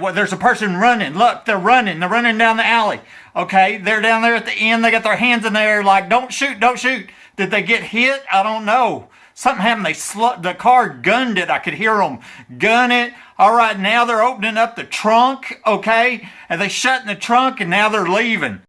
Well, there's a person running. Look, they're running. They're running down the alley. Okay, they're down there at the end. They got their hands in the air like, don't shoot, don't shoot. Did they get hit? I don't know. Something happened. The car gunned it. I could hear them gun it. All right, now they're opening up the trunk, okay? And they shutting the trunk, and now they're leaving.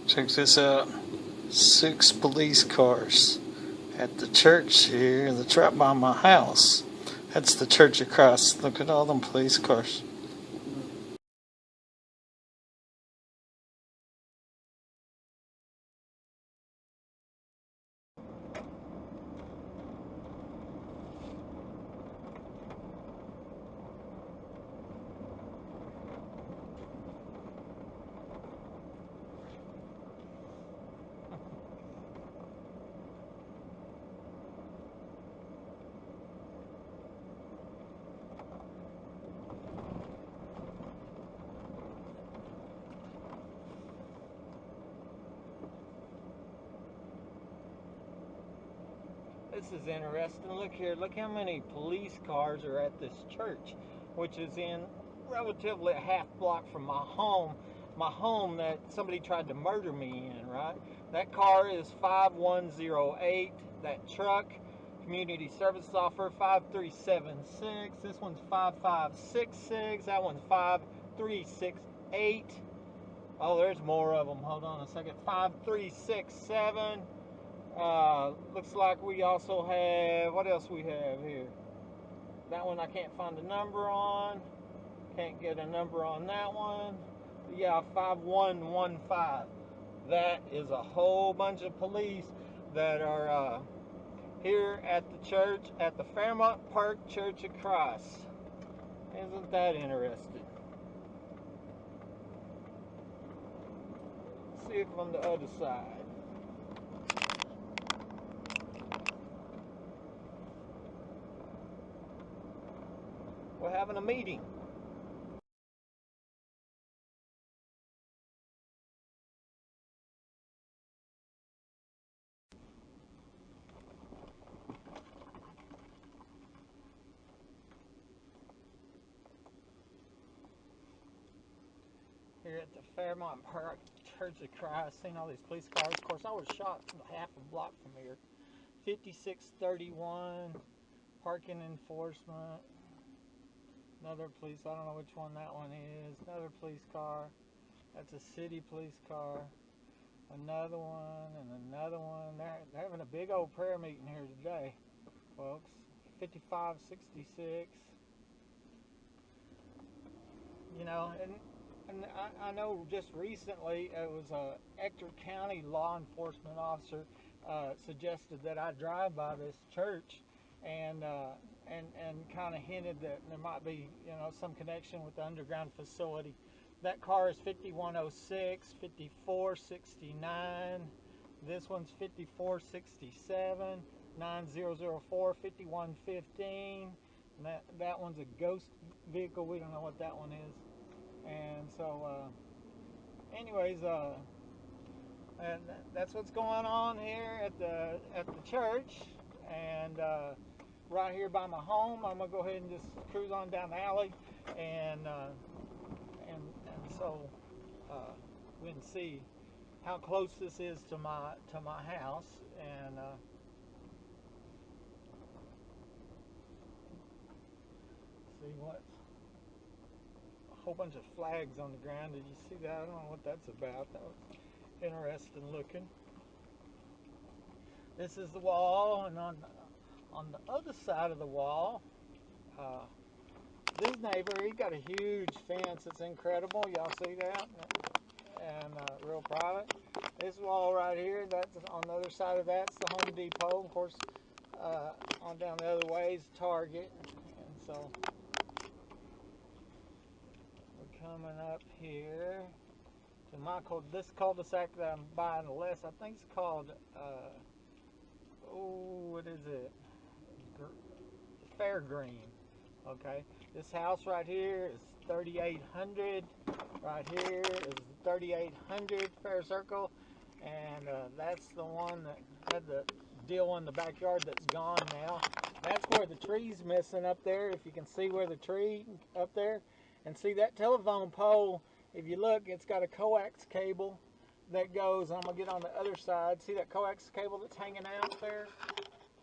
Check this out. 6 police cars at the church here that's right by my house. That's the church across. Look at all them police cars. This is interesting. Look here. Look how many police cars are at this church, which is in relatively a half block from my home. My home that somebody tried to murder me in, right? That car is 5108. That truck, community service officer 5376. This one's 5566. That one's 5368. Oh, there's more of them. Hold on a second. 5367. Looks like we also have, what else we have here? That one I can't find a number on. Can't get a number on that one. Yeah, 5115. That is a whole bunch of police that are here at the church, at the Fairmont Park Church of Christ. Isn't that interesting? Let's see if on the other side. We're having a meeting. Here at the Fairmont Park Church of Christ, seeing all these police cars. Of course, I was shot half a block from here. 5631, parking enforcement. Another police, I don't know which one that one is. Another police car. That's a city police car. Another one and another one. They're having a big old prayer meeting here today, folks. 5566. You know, and I know just recently it was a Ector County law enforcement officer suggested that I drive by this church and kind of hinted that there might be, you know, some connection with the underground facility. That car is 5106, 5469. This one's 5467, 9004, 5115. And that one's a ghost vehicle. We don't know what that one is. And so, anyways, and that's what's going on here at the church. And right here by my home, I'm gonna go ahead and just cruise on down the alley, and so we can see how close this is to my house. And see what. A whole bunch of flags on the ground. Did you see that? I don't know what that's about. That was interesting looking. This is the wall, and on the other side of the wall, this neighbor, he got a huge fence. It's incredible. Y'all see that? and real private. This wall right here, that's on the other side of that's the Home Depot. Of course, on down the other way is Target. And so we're coming up here to my this cul-de-sac that I'm buying less. I think it's called, what is it? Fairgreen. Okay, this house right here is 3,800. Right here is 3,800 Fair Circle, and that's the one that had the deal in the backyard that's gone now. That's where the tree's missing up there. If you can see where the tree up there, and see that telephone pole. If you look, it's got a coax cable that goes. I'm gonna get on the other side. See that coax cable that's hanging out there?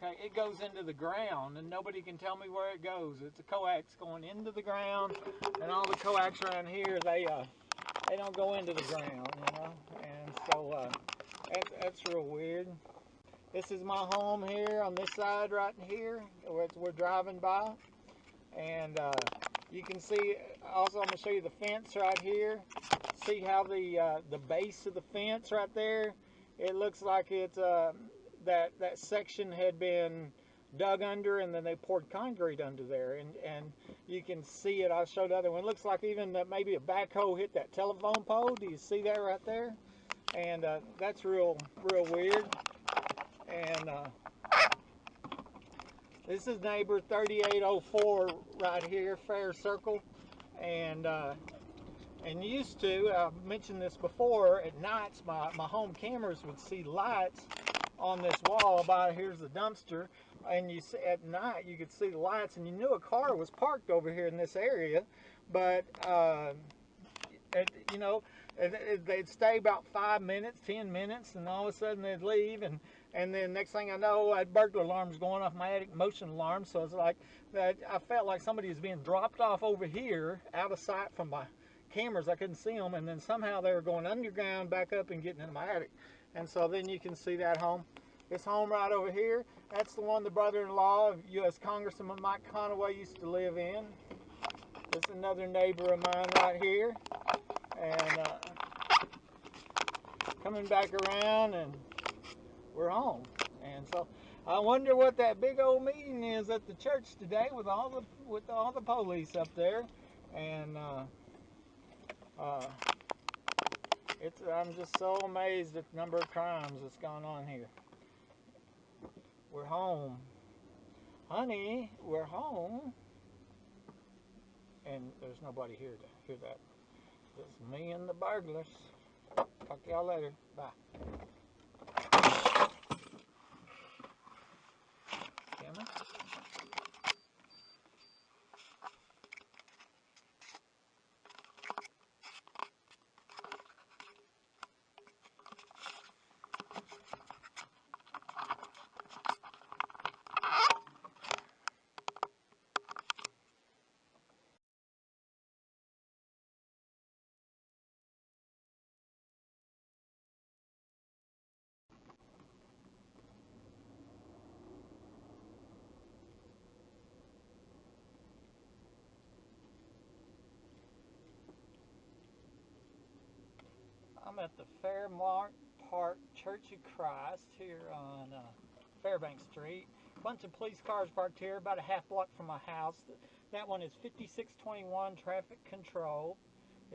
Okay, it goes into the ground, and nobody can tell me where it goes. It's a coax going into the ground, and all the coax around here, they don't go into the ground, you know. And so that's real weird. This is my home here on this side right here, where we're driving by, and you can see. Also, I'm gonna show you the fence right here. See how the base of the fence right there? It looks like it's that section had been dug under, and then they poured concrete under there, and you can see it. I showed the other one. It looks like even maybe a backhoe hit that telephone pole. Do you see that right there? And that's real weird. And this is neighbor 3804 right here, Fair Circle, and used to, I've mentioned this before, at nights my home cameras would see lights on this wall. About here's the dumpster, and you see at night you could see the lights, and you knew a car was parked over here in this area, but you know, they'd stay about 5 minutes, 10 minutes, and all of a sudden they'd leave, and then next thing I know, I had burglar alarms going off, my attic motion alarm. So it's like that. I felt like somebody was being dropped off over here, out of sight from my cameras. I couldn't see them, and then somehow they were going underground, back up, and getting in my attic. And so then you can see that home. This home right over here, that's the one the brother-in-law of U.S. Congressman Mike Conaway used to live in. This is another neighbor of mine right here. And coming back around, and we're home. And so I wonder what that big old meeting is at the church today with all the police up there. And I'm just so amazed at the number of crimes that's gone on here. We're home. Honey, we're home. And there's nobody here to hear that. It's me and the burglars. Talk to y'all later. Bye. Camera. I'm at the Fairmont Park Church of Christ here on Fairbank Street. A bunch of police cars parked here, about a half block from my house. That one is 5621 traffic control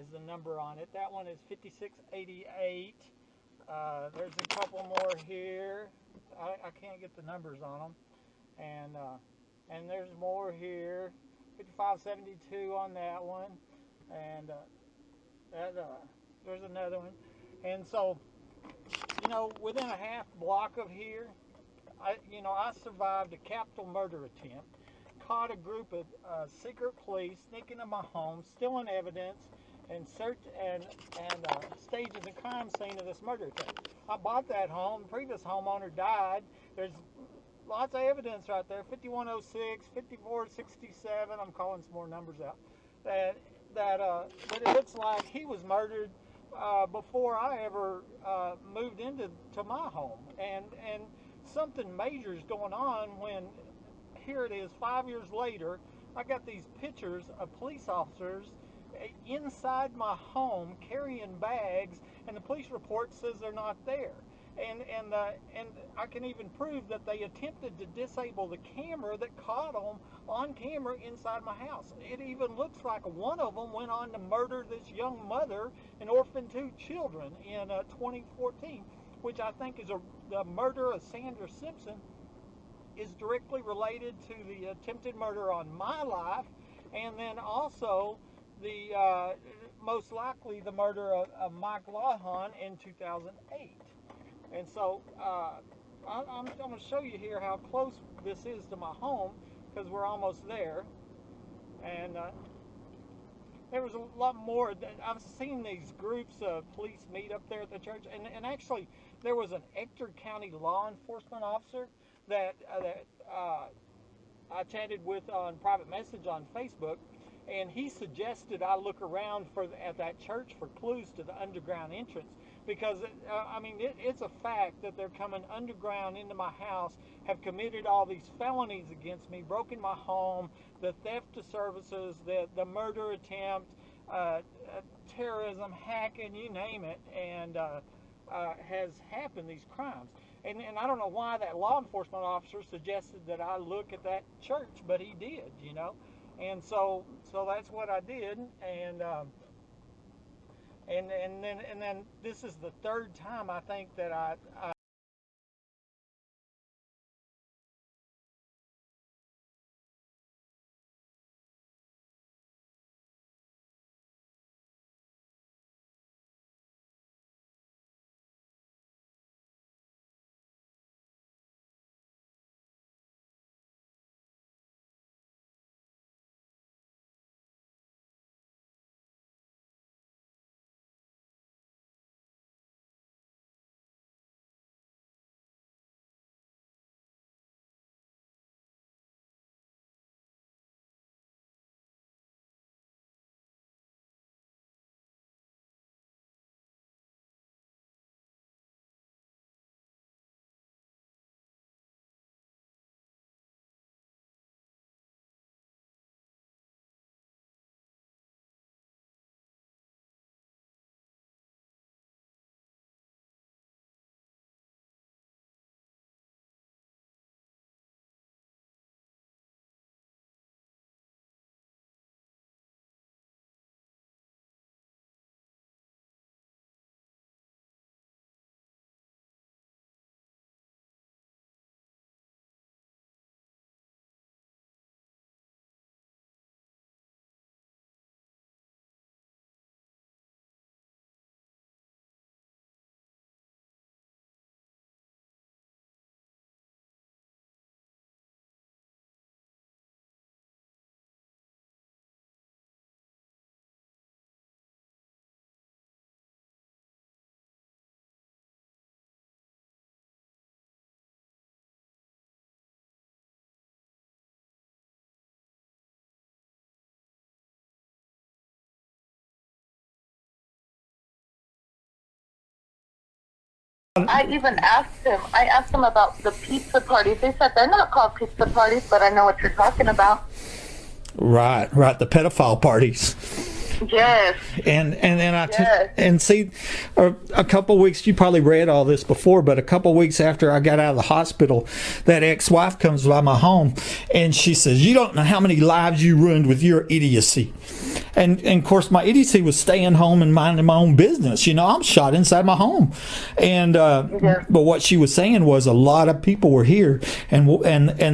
is the number on it. That one is 5688. There's a couple more here. I can't get the numbers on them. And there's more here. 5572 on that one. And there's another one. And so, you know, within a half block of here, I survived a capital murder attempt, caught a group of secret police sneaking into my home, stealing evidence, and staging a crime scene of this murder attempt. I bought that home. The previous homeowner died. There's lots of evidence right there. 5106, 5467. I'm calling some more numbers out. That it looks like he was murdered before I ever moved into my home, and something major is going on when here it is 5 years later. I got these pictures of police officers inside my home carrying bags, and the police report says they're not there. And I can even prove that they attempted to disable the camera that caught them on camera inside my house. It even looks like one of them went on to murder this young mother and orphan 2 children in 2014, which I think is the murder of Sandra Simpson is directly related to the attempted murder on my life, and then also the most likely the murder of Mike Lawhon in 2008. And so I'm going to show you here how close this is to my home, because we're almost there. And there was a lot more. I've seen these groups of police meet up there at the church, and actually there was an Ector County law enforcement officer that I chatted with on private message on Facebook, and he suggested I look around at that church for clues to the underground entrance, because it's a fact that they're coming underground into my house, have committed all these felonies against me, broken my home, the theft of services, the murder attempt, terrorism, hacking, you name it, and has happened, these crimes. And I don't know why that law enforcement officer suggested that I look at that church, but he did, And so that's what I did, and then this is the third time I think that I even asked him. I asked him about the pizza parties. They said they're not called pizza parties, but I know what you're talking about. Right, the pedophile parties. Yes. And then and see, a couple weeks, you probably read all this before, but a couple weeks after I got out of the hospital, that ex-wife comes by my home and she says, "You don't know how many lives you ruined with your idiocy." And of course, my idiocy was staying home and minding my own business. I'm shot inside my home. And but what she was saying was a lot of people were here, and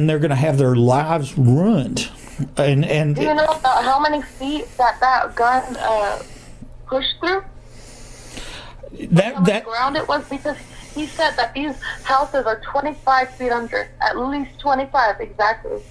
they're going to have their lives ruined. And do you know about how many feet that gun pushed through? How much ground it was? Because he said that these houses are 25 feet under, at least 25 exactly.